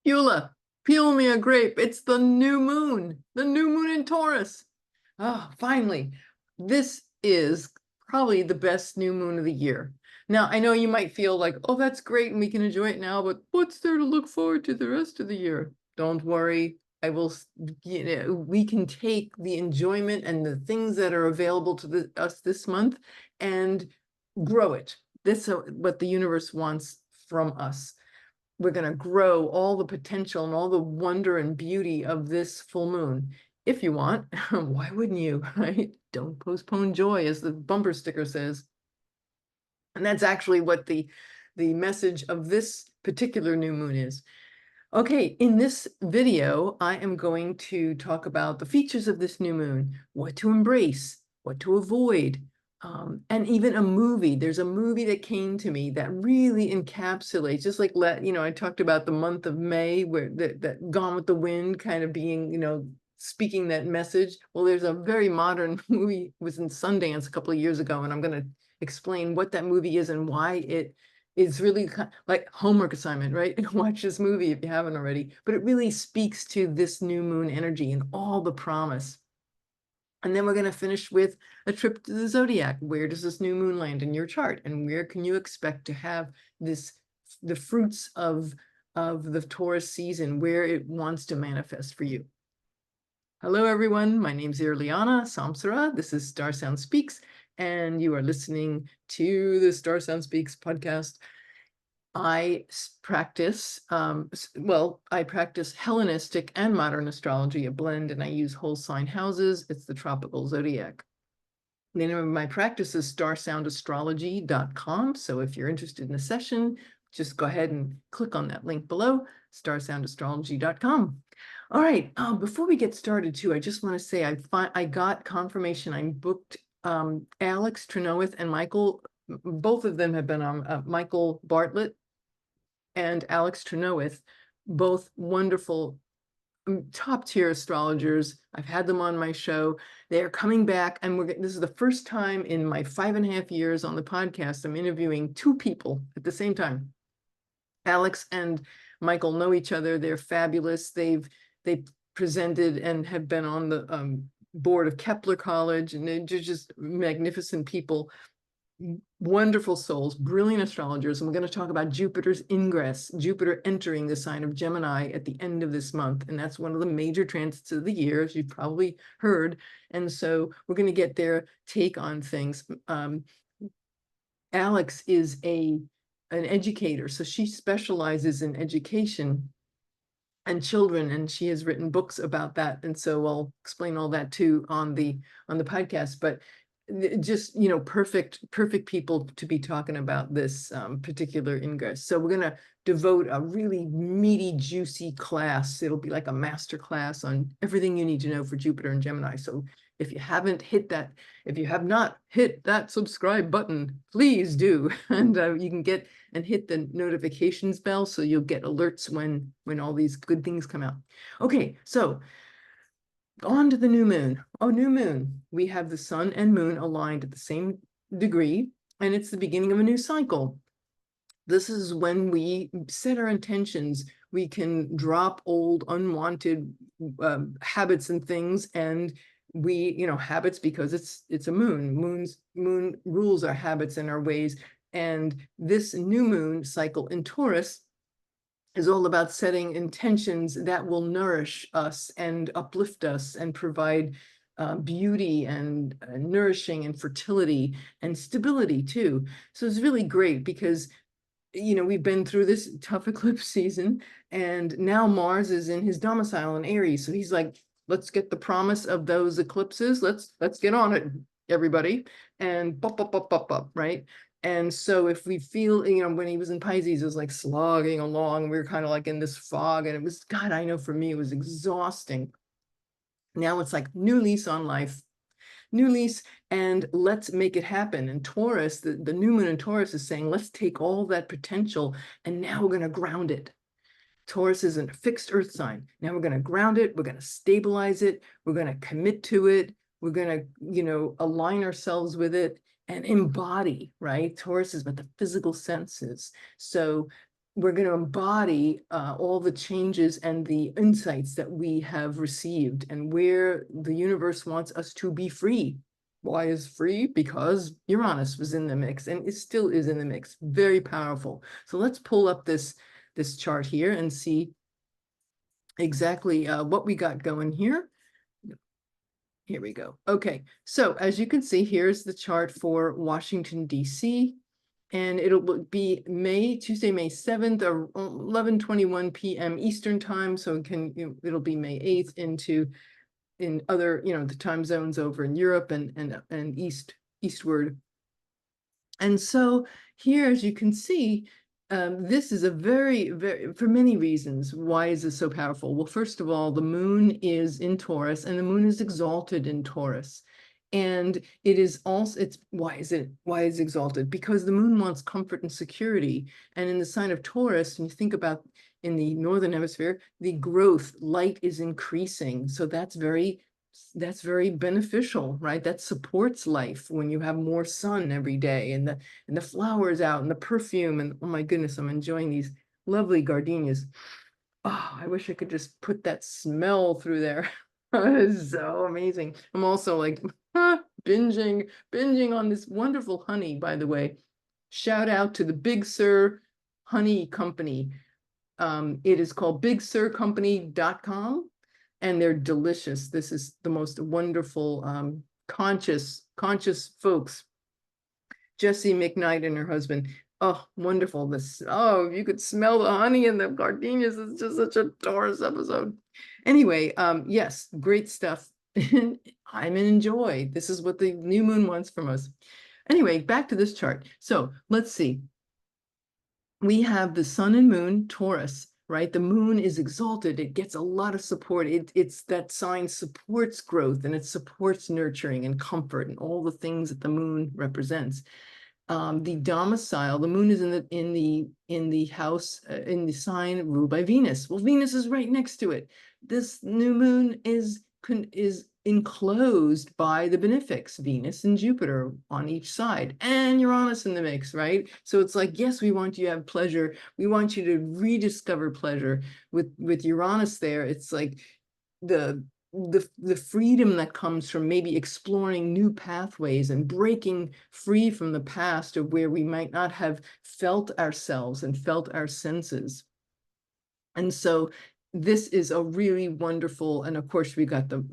Eula, peel me a grape. It's the new moon in Taurus. Oh, finally. This is probably the best new moon of the year. Now, I know you might feel like, oh, that's great and we can enjoy it now, but what's there to look forward to the rest of the year? Don't worry. We can take the enjoyment and the things that are available to us this month and grow it. This is what the universe wants from us. We're going to grow all the potential and all the wonder and beauty of this full moon. If you want, why wouldn't you, right? Don't postpone joy, as the bumper sticker says. And that's actually what the message of this particular new moon is. Okay, in this video, I am going to talk about the features of this new moon, what to embrace, what to avoid, and even a movie. There's a movie that came to me that really encapsulates, just like, I talked about the month of May, where that Gone with the Wind kind of being, speaking that message. Well, there's a very modern movie, it was in Sundance a couple of years ago, and I'm going to explain what that movie is and why it is really like homework assignment, right? Watch this movie if you haven't already, but it really speaks to this new moon energy and all the promise. And then we're going to finish with a trip to the Zodiac. Where does this new moon land in your chart? And where can you expect to have the fruits of the Taurus season, where it wants to manifest for you? Hello, everyone. My name's Irlianna Samsara. This is StarSound Speaks, and you are listening to the StarSound Speaks podcast. I practice, I practice Hellenistic and modern astrology, a blend, and I use whole sign houses. It's the tropical zodiac. The name of my practice is StarSoundAstrology.com. So if you're interested in a session, just go ahead and click on that link below, StarSoundAstrology.com. All right, before we get started too, I just want to say I got confirmation. I booked Alex Trenoweth and Michael. Both of them have been on, Michael Bartlett and Alex Trenoweth, both wonderful, top-tier astrologers. I've had them on my show. They are coming back, and this is the first time in my 5.5 years on the podcast I'm interviewing two people at the same time. Alex and Michael know each other. They're fabulous. They presented and have been on the board of Kepler College, and they're just magnificent people. Wonderful souls, brilliant astrologers. And we're going to talk about Jupiter's ingress, Jupiter entering the sign of Gemini at the end of this month. And that's one of the major transits of the year, as you've probably heard. And so we're going to get their take on things. Alex is an educator, so she specializes in education and children, and she has written books about that. And so I'll explain all that too on the podcast. But just, perfect people to be talking about this particular ingress. So we're going to devote a really meaty, juicy class. It'll be like a master class on everything you need to know for Jupiter and Gemini. So if you have not hit that subscribe button, please do. And you can get and hit the notifications bell so you'll get alerts when all these good things come out. Okay, so on to the new moon. Oh, new moon. We have the sun and moon aligned at the same degree, and it's the beginning of a new cycle. This is when we set our intentions. We can drop old, unwanted habits and things, and habits, because it's a moon. Moon rules our habits and our ways. And this new moon cycle in Taurus is all about setting intentions that will nourish us and uplift us and provide beauty and nourishing and fertility and stability too. So it's really great because, we've been through this tough eclipse season, and now Mars is in his domicile in Aries. So he's like, let's get the promise of those eclipses. Let's get on it, everybody. And right? And so if we feel, when he was in Pisces, it was like slogging along. We were kind of like in this fog, and it was, God, I know for me, it was exhausting. Now it's like new lease on life, new lease, and let's make it happen. And Taurus, the new moon in Taurus is saying, let's take all that potential, and now we're going to ground it. Taurus is a fixed earth sign. Now we're going to ground it. We're going to stabilize it. We're going to commit to it. We're going to, align ourselves with it and embody, right? Taurus is about the physical senses. So we're going to embody all the changes and the insights that we have received and where the universe wants us to be free. Why is free? Because Uranus was in the mix, and it still is in the mix. Very powerful. So let's pull up this chart here and see exactly what we got going here. Here we go. Okay, so as you can see, here's the chart for Washington, D.C., and it'll be Tuesday, May 7th, or 11:21 p.m. Eastern time. So it'll be May 8th in other, the time zones over in Europe and eastward. And so here, as you can see, this is a very, for many reasons, why is this so powerful? Well, first of all, the moon is in Taurus, and the moon is exalted in Taurus. And it is also, why is it exalted? Because the moon wants comfort and security. And in the sign of Taurus, when you think about in the northern hemisphere, the growth, light is increasing. So that's very beneficial, right? That supports life when you have more sun every day, and the flowers out and the perfume, and oh my goodness, I'm enjoying these lovely gardenias. Oh, I wish I could just put that smell through there. It's so amazing. I'm also like binging on this wonderful honey, by the way. Shout out to the Big Sur Honey Company. It is called bigsircompany.com, and they're delicious. This is the most wonderful, conscious folks. Jessie McKnight and her husband. Oh, wonderful. If you could smell the honey in the gardenias, it's just such a Taurus episode. Anyway, yes, great stuff. I'm in enjoy. This is what the new moon wants from us. Anyway, back to this chart. So let's see. We have the sun and moon, Taurus, right? The moon is exalted. It gets a lot of support. It's that sign supports growth, and it supports nurturing and comfort and all the things that the moon represents. The domicile, the moon is in the house, in the sign ruled by Venus. Well, Venus is right next to it. This new moon is enclosed by the benefics, Venus and Jupiter on each side, and Uranus in the mix, right? So it's like, yes, we want you to have pleasure. We want you to rediscover pleasure. With Uranus there, it's like the freedom that comes from maybe exploring new pathways and breaking free from the past of where we might not have felt ourselves and felt our senses. And so this is a really wonderful, and of course we got the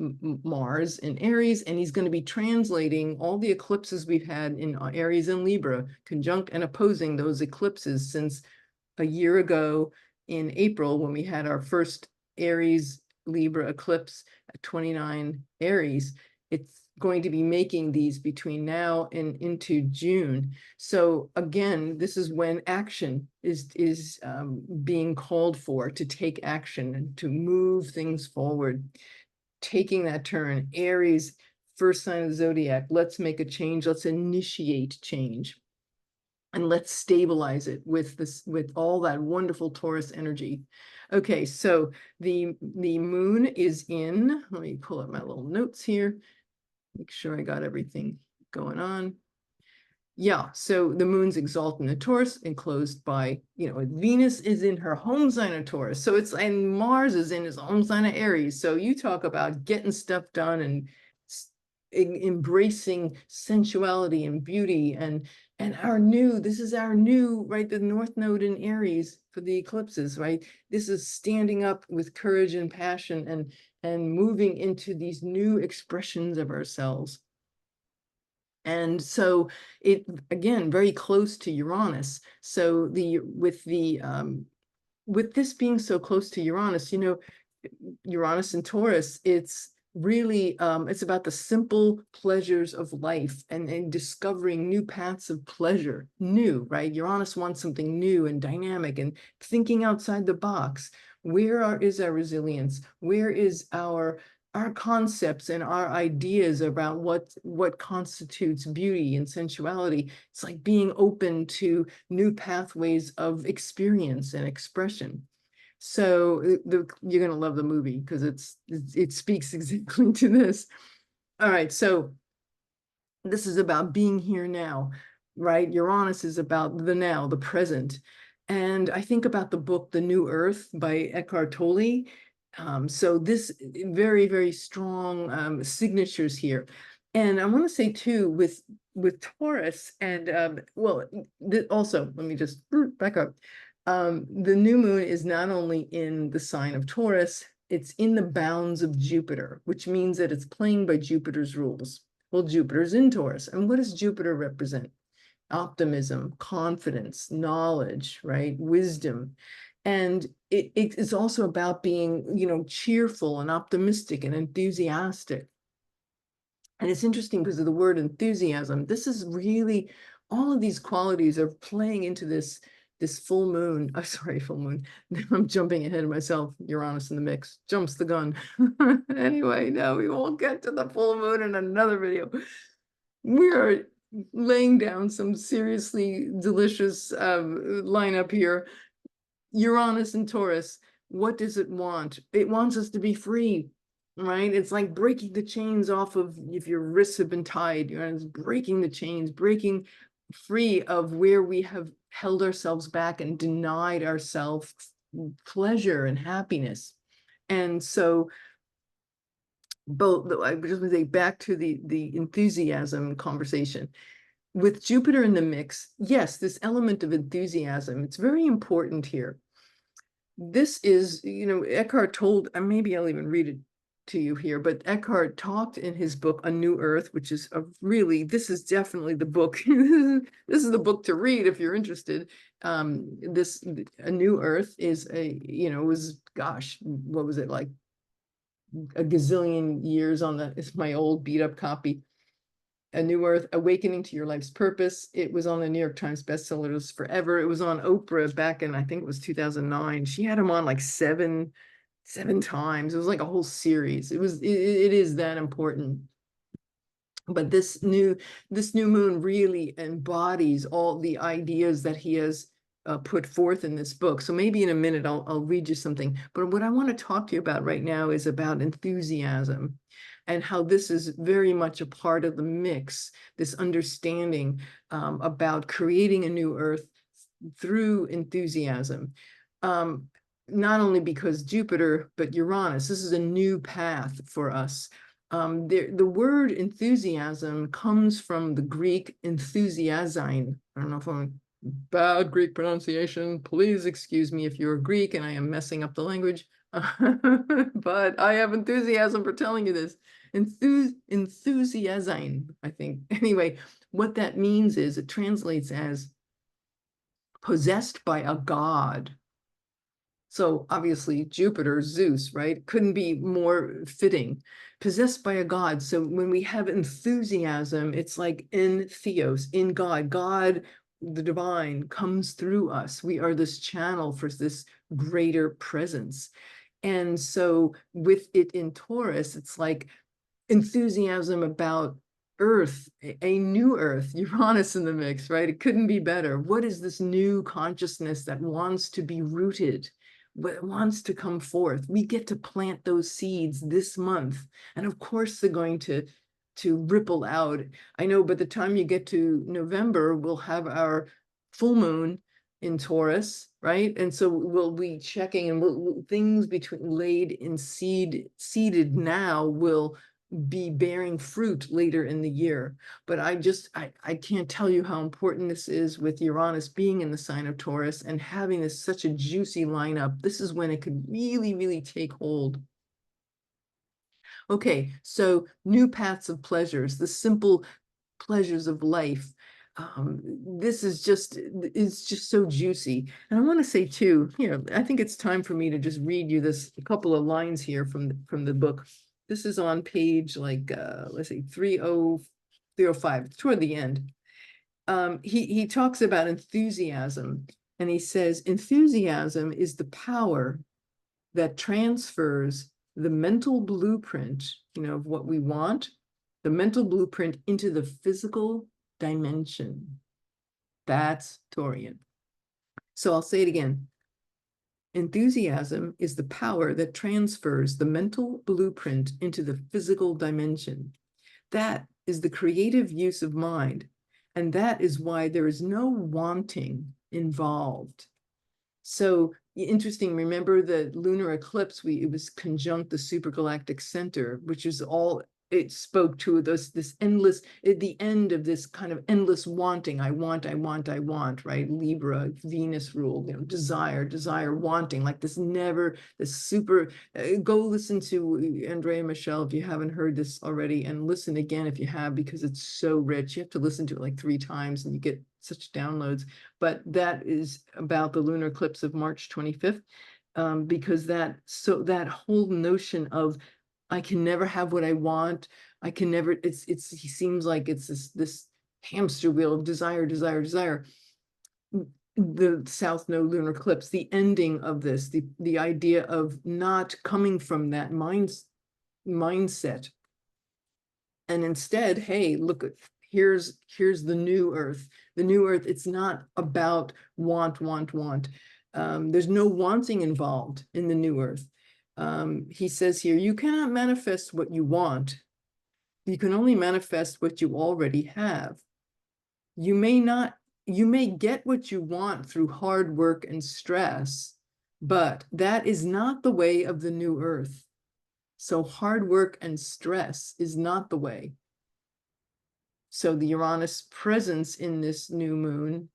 Mars in Aries, and he's going to be translating all the eclipses we've had in Aries and Libra, conjunct and opposing those eclipses since a year ago in April, when we had our first Aries Libra eclipse at 29 Aries. It's going to be making these between now and into June. So again, this is when action is being called for, to take action and to move things forward. Taking that turn, Aries, first sign of the zodiac. Let's make a change. Let's initiate change. And let's stabilize it with all that wonderful Taurus energy. Okay, so the moon is in, let me pull up my little notes here, make sure I got everything going on. Yeah, so the moon's exalted in the Taurus, enclosed by, Venus is in her home sign of Taurus. So and Mars is in his home sign of Aries. So you talk about getting stuff done and embracing sensuality and beauty, and this is our new, right? The North Node in Aries for the eclipses, right? This is standing up with courage and passion and moving into these new expressions of ourselves. And so it, again, very close to Uranus. So with this being so close to Uranus, Uranus and Taurus, it's really, it's about the simple pleasures of life and discovering new paths of pleasure, right? Uranus wants something new and dynamic and thinking outside the box. Where is our resilience? Where is our concepts and our ideas about what constitutes beauty and sensuality? It's like being open to new pathways of experience and expression. So you're going to love the movie because it speaks exactly to this. All right, so this is about being here now, right? Uranus is about the now, the present. And I think about the book, The New Earth by Eckhart Tolle. So this very, very strong signatures here. And I want to say too, with Taurus and well, also, let me just back up. The new moon is not only in the sign of Taurus, it's in the bounds of Jupiter, which means that it's playing by Jupiter's rules. Well, Jupiter's in Taurus. And what does Jupiter represent? Optimism, confidence, knowledge, right? Wisdom. And it is also about being, cheerful and optimistic and enthusiastic. And it's interesting because of the word enthusiasm. This is really, all of these qualities are playing into this full moon. Oh, sorry, full moon. I'm jumping ahead of myself. Uranus in the mix. Jumps the gun. Anyway, no, we won't get to the full moon in another video. We are laying down some seriously delicious lineup here. Uranus and Taurus, what does it want? It wants us to be free, right? It's like breaking the chains off of, if your wrists have been tied, it's breaking the chains, breaking free of where we have held ourselves back and denied ourselves pleasure and happiness. And so both, I just want to say back to the enthusiasm conversation. With Jupiter in the mix, yes, this element of enthusiasm, it's very important here. This is, Eckhart told, maybe I'll even read it to you here, but Eckhart talked in his book, A New Earth, which is this is definitely the book. This is the book to read if you're interested. A New Earth is gosh, what was it, like a gazillion years on it's my old beat up copy. A New Earth, Awakening to Your Life's Purpose. It was on the New York Times bestseller list forever. It was on Oprah back in, I think it was 2009. She had him on like seven times. It was like a whole series. It is that important. But this new moon really embodies all the ideas that he has put forth in this book. So maybe in a minute I'll read you something. But what I want to talk to you about right now is about enthusiasm and how this is very much a part of the mix, this understanding about creating a new earth through enthusiasm. Not only because Jupiter, but Uranus, this is a new path for us. The word enthusiasm comes from the Greek enthusiazine. I don't know if I'm bad Greek pronunciation. Please excuse me if you're Greek and I am messing up the language. But I have enthusiasm for telling you this. Enthusiazine, I think. Anyway, what that means is it translates as possessed by a god. So obviously Jupiter, Zeus, right? Couldn't be more fitting. Possessed by a god. So when we have enthusiasm, it's like in theos, in God. God, the divine, comes through us. We are this channel for this greater presence. And so with it in Taurus, it's like enthusiasm about Earth, a new Earth, Uranus in the mix, right? It couldn't be better. What is this new consciousness that wants to be rooted, what wants to come forth? We get to plant those seeds this month. And of course, they're going to ripple out. I know by the time you get to November, we'll have our full moon in Taurus, right? And so we'll be checking, and things laid in seeded now will be bearing fruit later in the year. But I can't tell you how important this is with Uranus being in the sign of Taurus and having this such a juicy lineup. This is when it could really, really take hold. Okay, so new paths of pleasures, the simple pleasures of life. This is it's just so juicy. And I want to say too, I think it's time for me to just read you a couple of lines here from the book. This is on page let's see, 305, toward the end. He talks about enthusiasm, and he says, enthusiasm is the power that transfers the mental blueprint, of what we want, the mental blueprint into the physical dimension. That's Taurian. So I'll say it again. Enthusiasm is the power that transfers the mental blueprint into the physical dimension. That is the creative use of mind, and that is why there is no wanting involved. So interesting. Remember the lunar eclipse? It was conjunct the supergalactic center, which is all it spoke to this endless, at the end of this kind of endless wanting. I want, right? Libra, Venus ruled, desire, wanting, like this never, this super, go listen to Andrea Michelle if you haven't heard this already, and listen again if you have, because it's so rich. You have to listen to it like 3 times and you get such downloads. But that is about the lunar eclipse of March 25th, because that whole notion of I can never have what I want. I can never, he seems like it's this hamster wheel of desire. The South Node lunar eclipse, the ending of this, the idea of not coming from that mindset. And instead, hey, look, here's the new earth. The new earth, it's not about want. There's no wanting involved in the new earth. He says here, you cannot manifest what you want. You can only manifest what you already have. You may get what you want through hard work and stress, but that is not the way of the new earth. So hard work and stress is not the way. So the Uranus presence in this new moon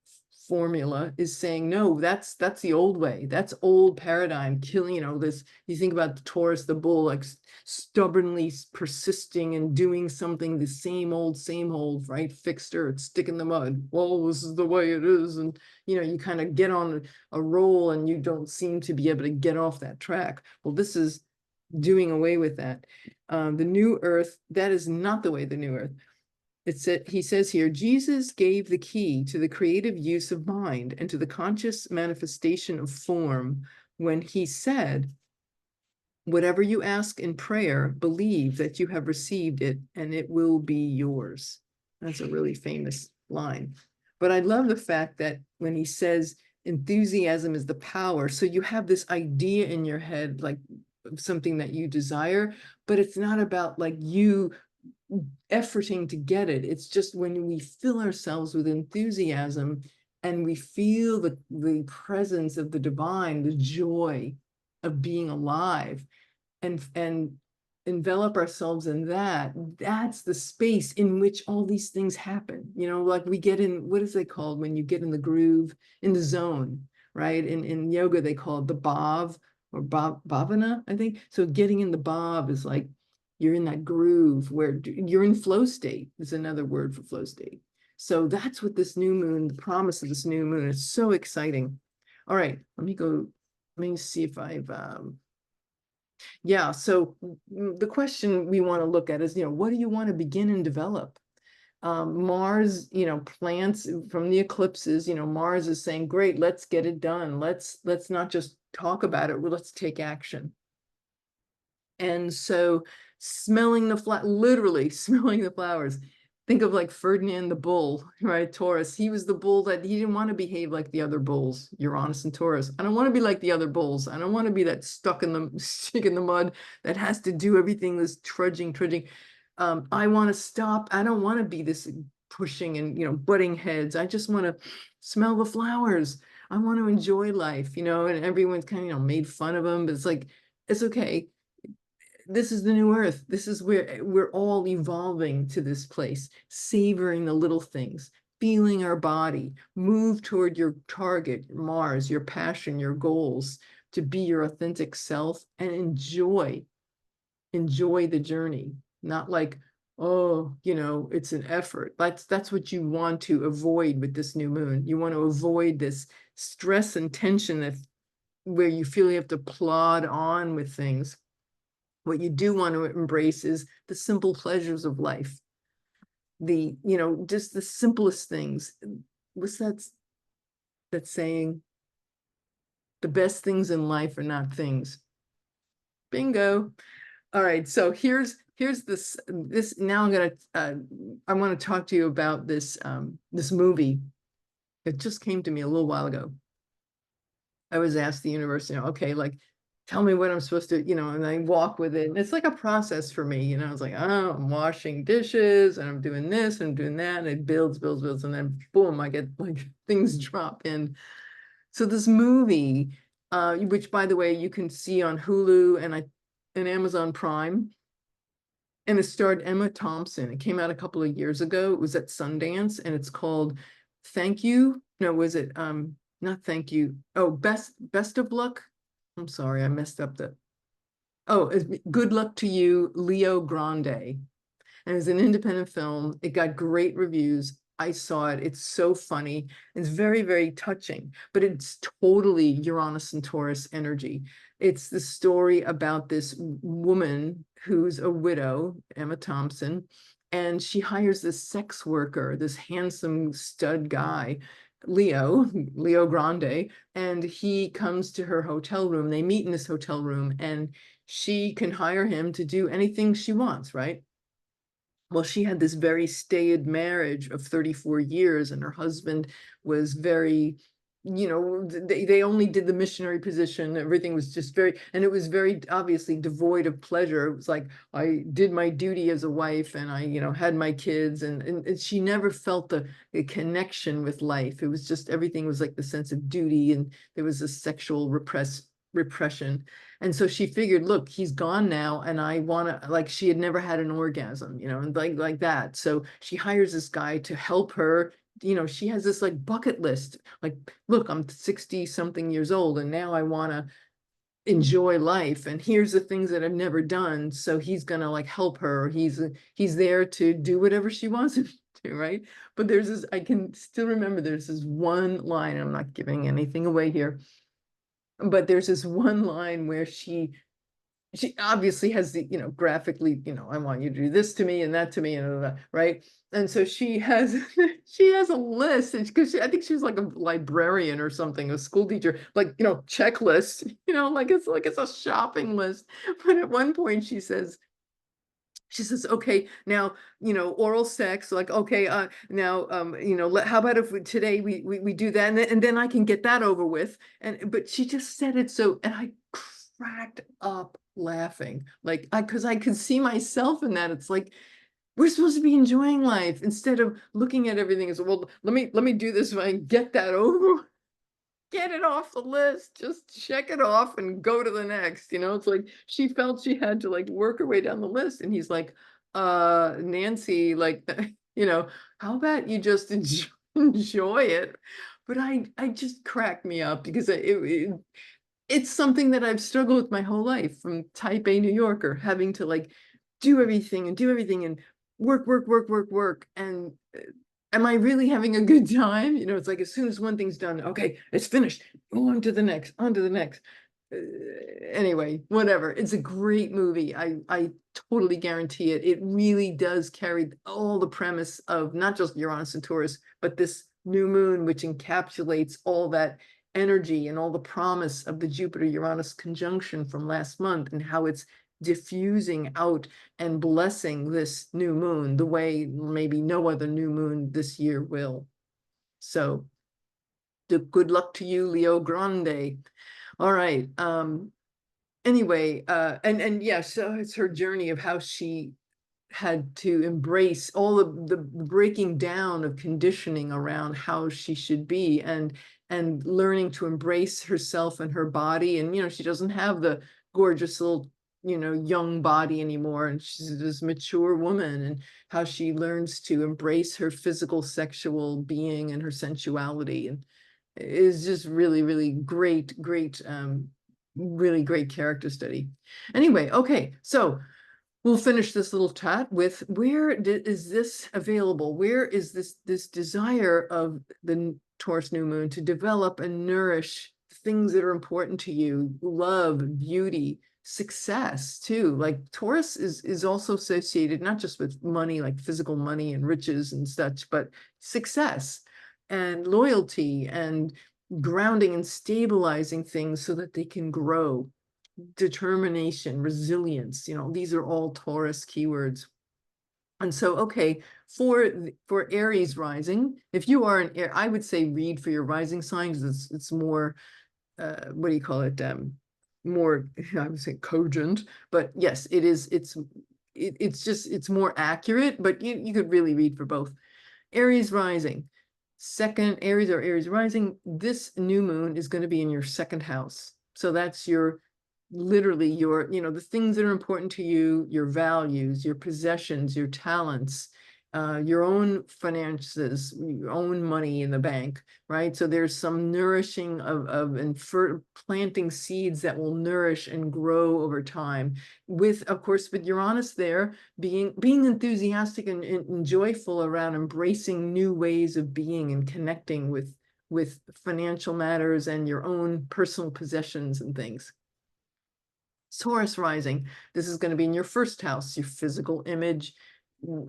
formula is saying, no, that's the old way. That's old paradigm, killing, this, you think about the Taurus, the bull, like stubbornly persisting and doing something the same old, right? Fixed earth, stick in the mud. Well, this is the way it is. And, you kind of get on a roll and you don't seem to be able to get off that track. Well, this is doing away with that. The new earth, that is not the way the new earth. He says here, Jesus gave the key to the creative use of mind and to the conscious manifestation of form when he said, whatever you ask in prayer, believe that you have received it and it will be yours. That's a really famous line. But I love the fact that when he says enthusiasm is the power, so you have this idea in your head, like something that you desire, but it's not about like you efforting to get it. It's just when we fill ourselves with enthusiasm and we feel the presence of the divine, the joy of being alive, and envelop ourselves in that, that's the space in which all these things happen. Like we get in, what is it called when you get in the groove, in the zone, right? In yoga, they call it the bhav or bhavana, I think. So getting in the bhav is like, you're in that groove where you're in flow state. Is another word for flow state. So that's what this new moon, the promise of this new moon, is so exciting. All right, let me see if I've, yeah, so the question we want to look at is, what do you want to begin and develop? Mars, plants from the eclipses, Mars is saying, great, let's get it done. Let's not just talk about it, let's take action. And so literally smelling the flowers. Think of like Ferdinand the bull, right? Taurus. He was the bull that he didn't want to behave like the other bulls, Uranus and Taurus. I don't want to be like the other bulls. I don't want to be that stick in the mud that has to do everything, this trudging. I want to stop. I don't want to be this pushing and, butting heads. I just want to smell the flowers. I want to enjoy life, and everyone's kind of, made fun of them, but it's like, it's okay. This is the new earth. This is where we're all evolving to this place, savoring the little things, feeling our body, move toward your target, Mars, your passion, your goals, to be your authentic self and enjoy the journey. Not like, oh, it's an effort. That's what you want to avoid with this new moon. You want to avoid this stress and tension where you feel you have to plod on with things. What you do want to embrace is the simple pleasures of life. Just the simplest things. What's that saying? The best things in life are not things. Bingo. All right. So here's this now I want to talk to you about this movie. It just came to me a little while ago. I was asked the universe, okay, like, tell me what I'm supposed to, and I walk with it. And it's like a process for me, It's like, oh, I'm washing dishes and I'm doing this and I'm doing that. And it builds. And then boom, I get like things drop in. So this movie, which by the way, you can see on Hulu and Amazon Prime, and it starred Emma Thompson. It came out a couple of years ago. It was at Sundance, and it's called Thank You. No, was it not Thank You? Oh, Best of Luck. I'm sorry, I messed up the. Oh, Good Luck to You, Leo Grande. And it's an independent film. It got great reviews. I saw it. It's so funny. It's very, very touching, but it's totally Uranus and Taurus energy. It's the story about this woman who's a widow, Emma Thompson, and she hires this sex worker, this handsome stud guy, Leo Grande, and he comes to her hotel room. They meet in this hotel room, and she can hire him to do anything she wants, right? Well, she had this very staid marriage of 34 years, and her husband was very, they only did the missionary position. Everything was just and it was very obviously devoid of pleasure. It was like, I did my duty as a wife, and I, had my kids, and she never felt the connection with life. It was just, everything was like the sense of duty, and there was a sexual repression. And so she figured, look, he's gone now, and I want to, like, she had never had an orgasm, and like that. So she hires this guy to help her. She has this like bucket list, like, look, I'm 60 something years old, and now I want to enjoy life, and here's the things that I've never done. So he's gonna like help her. He's there to do whatever she wants him to, right? But there's this, I can still remember, there's this one line, I'm not giving anything away here, but there's this one line where she obviously has the, graphically, I want you to do this to me and that to me, and right? And so she has she has a list, and because I think she's like a librarian or something, a school teacher, like, checklist, like it's a shopping list. But at one point she says, okay, now, oral sex, like, okay, now, how about if today we do that, and then I can get that over with. But she just said it so, and I cracked up laughing, like, because I could see myself in that. It's like, we're supposed to be enjoying life instead of looking at everything as, well, let me do this and I get that over. Get it off the list, just check it off and go to the next. It's like she felt she had to like work her way down the list, and he's like, Nancy, like, how about you just enjoy it? But I just cracked me up, because it's something that I've struggled with my whole life, from type A New Yorker, having to like do everything and work. And am I really having a good time? It's like, as soon as one thing's done, okay, it's finished. Go on to the next, anyway, whatever. It's a great movie. I totally guarantee it. It really does carry all the premise of not just Uranus and Taurus, but this new moon, which encapsulates all that energy and all the promise of the Jupiter-Uranus conjunction from last month, and how it's diffusing out and blessing this new moon the way maybe no other new moon this year will. So good luck to you, Leo Grande. All right. Anyway, and yeah, so it's her journey of how she had to embrace all of the breaking down of conditioning around how she should be, and learning to embrace herself and her body. And she doesn't have the gorgeous little young body anymore, and she's this mature woman, and how she learns to embrace her physical sexual being and her sensuality, and is just really, really great, really great character study. Anyway, okay, so we'll finish this little chat with, where is this available? Where is this desire of the Taurus new moon to develop and nourish things that are important to you? Love, beauty, success too. Like, Taurus is also associated not just with money, like physical money and riches and such, but success and loyalty and grounding and stabilizing things so that they can grow. Determination, resilience, these are all Taurus keywords. And so, okay, for Aries rising, if you are an Aries, I would say read for your rising sign, because it's more, what do you call it? More, I would say cogent, but yes, it is. It's just, it's more accurate, but you could really read for both. Aries rising. Second, Aries or Aries rising, this new moon is going to be in your second house. So that's your literally your, the things that are important to you, your values, your possessions, your talents, your own finances, your own money in the bank, right? So there's some nourishing and planting seeds that will nourish and grow over time. With, of course, with Uranus there, being enthusiastic and joyful around embracing new ways of being and connecting with financial matters and your own personal possessions and things. Taurus rising, this is going to be in your first house, your physical image,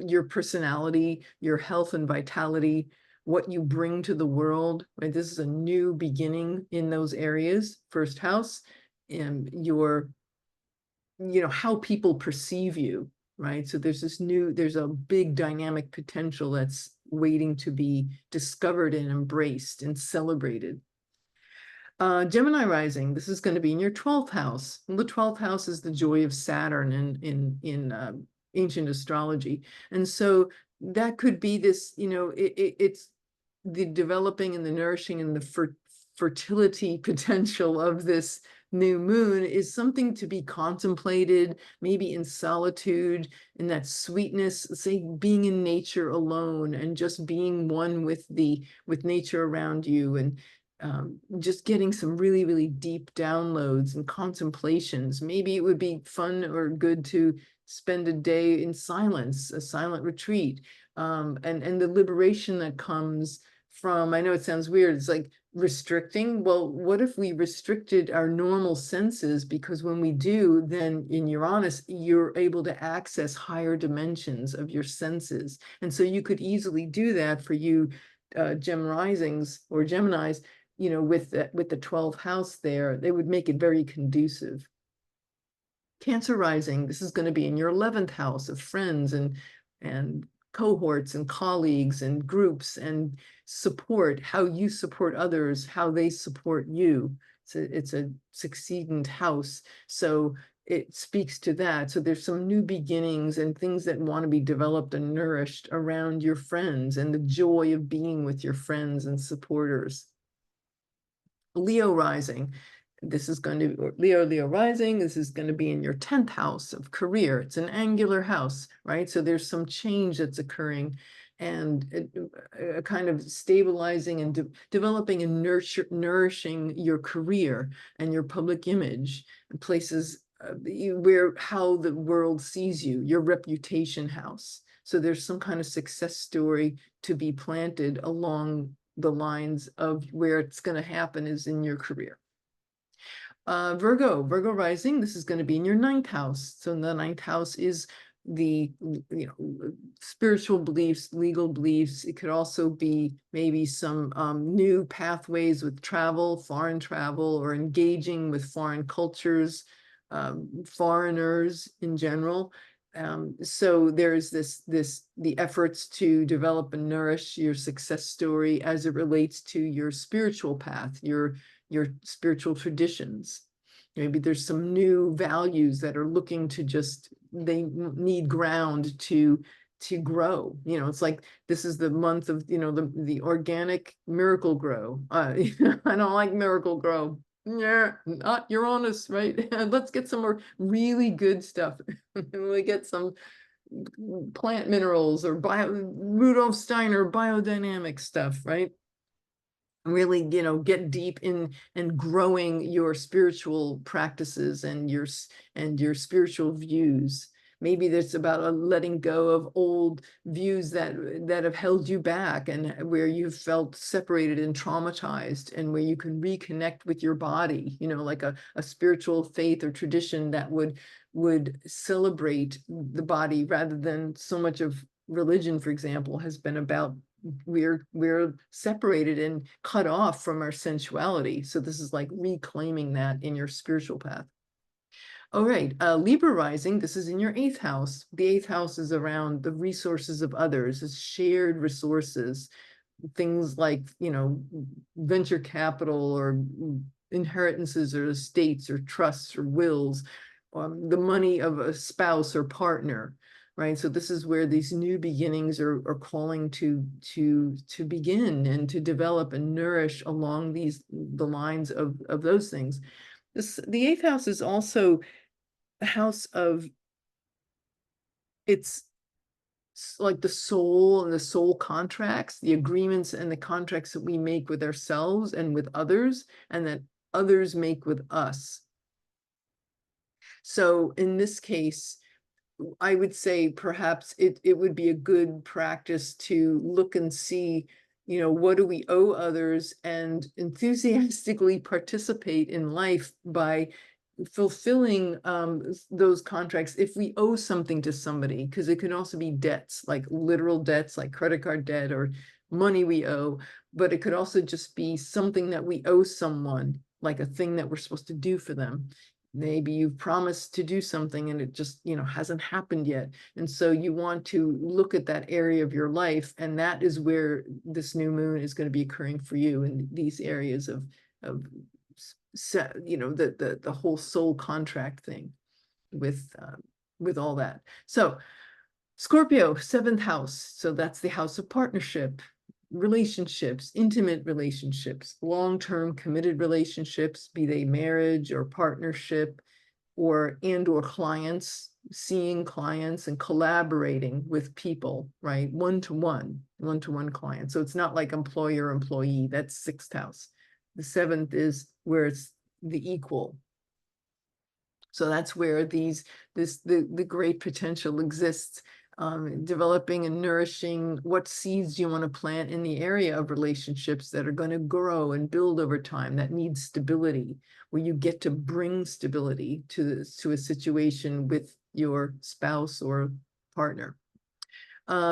your personality, your health and vitality, what you bring to the world, right? This is a new beginning in those areas, first house, and your, how people perceive you, right? So there's there's a big dynamic potential that's waiting to be discovered and embraced and celebrated. Gemini rising, this is going to be in your 12th house. And the 12th house is the joy of Saturn in ancient astrology. And so that could be this, it's the developing and the nourishing and the fertility potential of this new moon is something to be contemplated, maybe in solitude, in that sweetness, say being in nature alone and just being one with nature around you, and just getting some really, really deep downloads and contemplations. Maybe it would be fun or good to spend a day in silence, a silent retreat, and the liberation that comes from, I know it sounds weird, it's like restricting. Well, what if we restricted our normal senses? Because when we do, then in Uranus, you're able to access higher dimensions of your senses. And so you could easily do that for you, Gem risings or Geminis, with the 12th house there, they would make it very conducive. Cancer rising, this is going to be in your 11th house of friends and cohorts and colleagues and groups and support, how you support others, how they support you. It's a succeedant house. So it speaks to that. So there's some new beginnings and things that want to be developed and nourished around your friends and the joy of being with your friends and supporters. Leo rising, this is going to Leo rising, this is going to be in your 10th house of career. It's an angular house, right? So there's some change that's occurring and a kind of stabilizing and developing and nourishing your career and your public image in places where how the world sees you, your reputation house. So there's some kind of success story to be planted along the lines of where it's going to happen is in your career. Virgo rising, this is going to be in your 9th house. So the 9th house is the spiritual beliefs, legal beliefs. It could also be maybe some new pathways with travel, foreign travel, or engaging with foreign cultures, foreigners in general. So there's the efforts to develop and nourish your success story as it relates to your spiritual path, your spiritual traditions. Maybe there's some new values that are looking to they need ground to grow. It's like this is the month of the organic Miracle Grow. I don't like Miracle Grow. Yeah, not Uranus, right? Let's get some more really good stuff. We get some plant minerals or Rudolf Steiner biodynamic stuff, right? Really, get deep in and growing your spiritual practices and your spiritual views. Maybe that's about a letting go of old views that have held you back and where you've felt separated and traumatized, and where you can reconnect with your body, like a spiritual faith or tradition that would celebrate the body, rather than so much of religion, for example, has been about we're separated and cut off from our sensuality. So this is like reclaiming that in your spiritual path. All right, Libra rising, this is in your 8th house. The 8th house is around the resources of others, it's shared resources, things like, venture capital or inheritances or estates or trusts or wills, the money of a spouse or partner, right? So this is where these new beginnings are calling to begin and to develop and nourish along the lines of those things. The eighth house is also the house of, it's like the soul and the soul contracts, the agreements and the contracts that we make with ourselves and with others, and that others make with us. So in this case, I would say perhaps it would be a good practice to look and see, what do we owe others, and enthusiastically participate in life by fulfilling those contracts if we owe something to somebody, because it can also be debts, like literal debts, like credit card debt or money we owe, but it could also just be something that we owe someone, like a thing that we're supposed to do for them. Maybe you've promised to do something and it just, hasn't happened yet. And so you want to look at that area of your life, and that is where this new moon is going to be occurring for you, in these areas of the whole soul contract thing with all that. So Scorpio, seventh house. So that's the house of partnership, relationships, intimate relationships, long-term committed relationships, be they marriage or partnership, or clients, seeing clients and collaborating with people, right? One-to-one client. So it's not like employer, employee, that's sixth house. The seventh is where it's the equal. So that's where the great potential exists. Developing and nourishing what seeds you want to plant in the area of relationships that are going to grow and build over time, that needs stability, where you get to bring stability to a situation with your spouse or partner.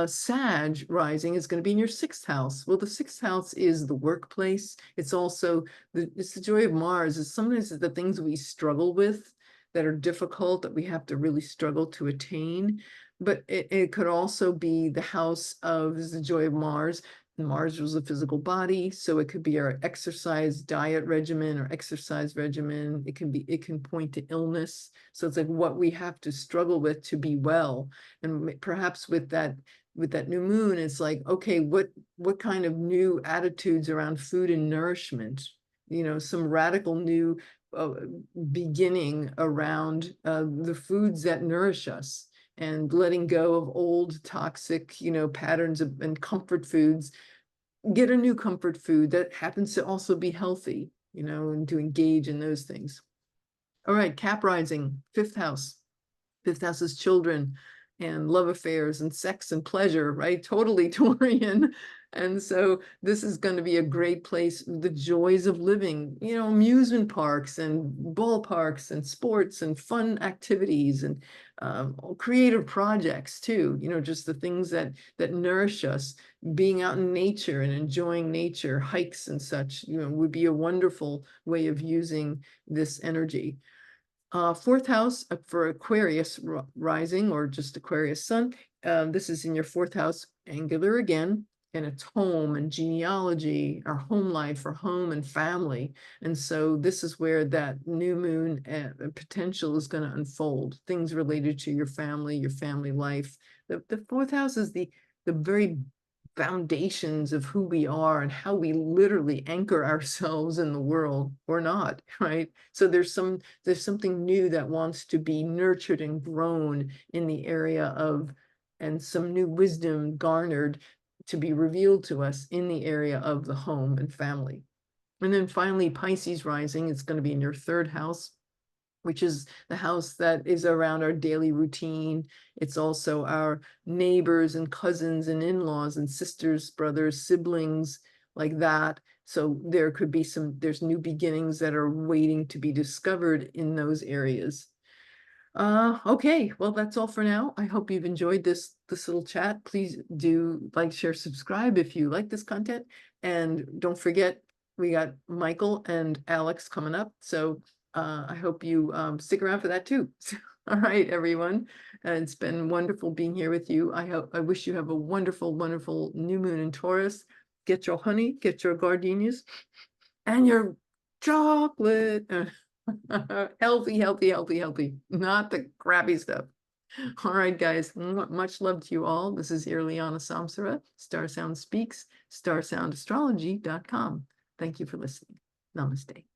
Sag rising is going to be in your sixth house. Well, the sixth house is the workplace. It's also it's the joy of Mars. Is sometimes the things we struggle with that are difficult, that we have to really struggle to attain. But it could also be the house of the joy of Mars. Mars was a physical body, so it could be our exercise diet regimen or exercise regimen. It can point to illness. So it's like what we have to struggle with to be well. And perhaps with that new moon, it's like, okay, what kind of new attitudes around food and nourishment, some radical new beginning around the foods that nourish us, and letting go of old toxic, patterns and comfort foods. Get a new comfort food that happens to also be healthy, and to engage in those things. All right, Cap rising, fifth house. Fifth house is children and love affairs and sex and pleasure, right? Totally Taurian. And so this is going to be a great place, the joys of living, amusement parks and ballparks and sports and fun activities and creative projects too, just the things that nourish us. Being out in nature and enjoying nature, hikes and such, would be a wonderful way of using this energy. Fourth house for Aquarius rising, or just Aquarius sun. This is in your fourth house, angular again, and it's home and genealogy, our home life, our home and family. And so this is where that new moon potential is going to unfold, things related to your family life. The fourth house is the very foundations of who we are and how we literally anchor ourselves in the world, or not, right? So there's something new that wants to be nurtured and grown in the area of, and some new wisdom garnered to be revealed to us in the area of the home and family. And then finally, Pisces rising, it's going to be in your third house, which is the house that is around our daily routine. It's also our neighbors and cousins and in-laws and sisters, brothers, siblings, like that. So there could be there's new beginnings that are waiting to be discovered in those areas. Okay, well, that's all for now. I hope you've enjoyed this little chat. Please do like, share, subscribe if you like this content. And don't forget, we got Michael and Alex coming up. So I hope you stick around for that too. All right, everyone. It's been wonderful being here with you. I wish you have a wonderful, wonderful new moon in Taurus. Get your honey, get your gardenias, and your chocolate. Healthy, healthy, healthy, healthy. Not the crappy stuff. All right, guys. Much love to you all. This is Irlianna Samsara, StarSound Speaks, StarSoundastrology.com. Thank you for listening. Namaste.